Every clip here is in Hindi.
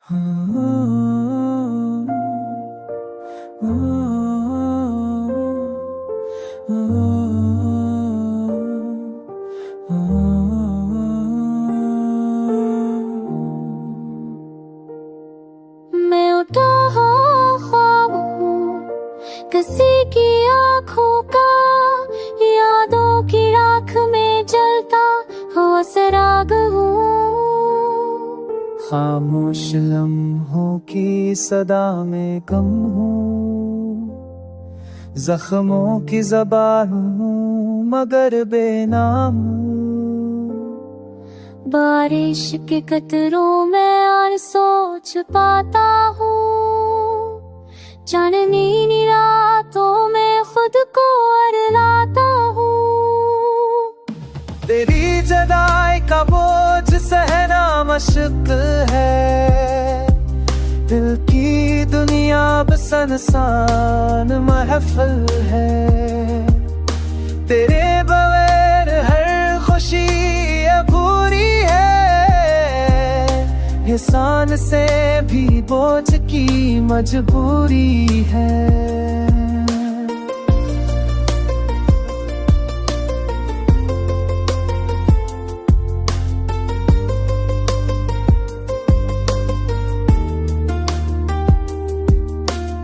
मैं उठा ख्वाब हूँ किसी की आँखों का, यादों की राख में जलता हुआ सराग हूँ। खामोश लम्हों की सदा में कम हूँ, जख्मों की ज़बान हूँ मगर बेनाम हूँ। बारिश के कतरों में और सोच पाता हूँ, चांदनी रातों में खुद को अरलाता हूँ। तेरी जुदाई का बोझ सहना मशक है, दिल की दुनिया बस इंसान महफिल है। तेरे बगैर हर खुशी अधूरी है, ये शान से भी बोझ की मजबूरी है।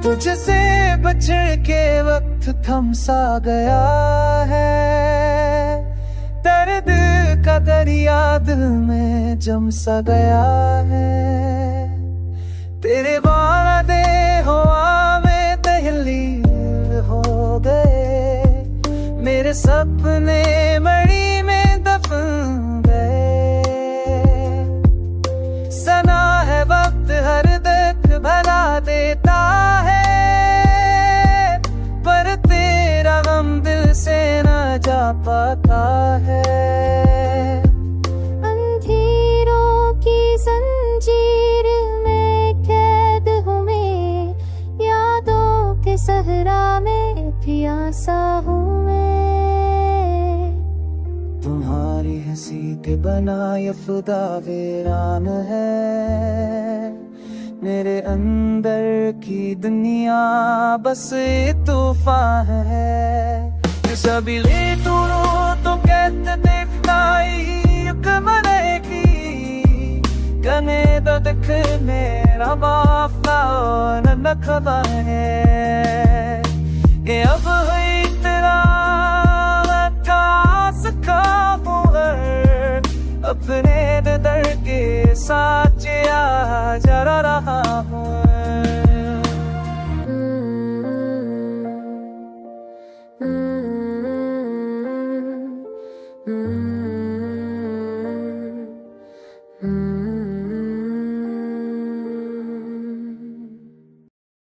तुझसे बछड़ के वक्त थम सा गया है, दर्द का दरिया दिल में जम सा गया है। तेरे वादे हवा में तहलील हो गए, मेरे सपने मड़ी में दफन गए। सना है वक्त हर दर्द भला देता है, पर तेरा गम दिल से न जा पाता है। अंधेरों की जंजीर में कैद हूँ मैं, यादों के सहरा में प्यासा हूँ मैं। तुम्हारी हंसी के बना ये खुदा वीरान है, मेरे अंदर की दुनिया बस तूफान है। सभी ले तू तो कहते देखता युग मनेगी, गने तो दिख मेरा बाफा न नखबा है। ये अब हुई तेरा सका अपने दर्द के साथ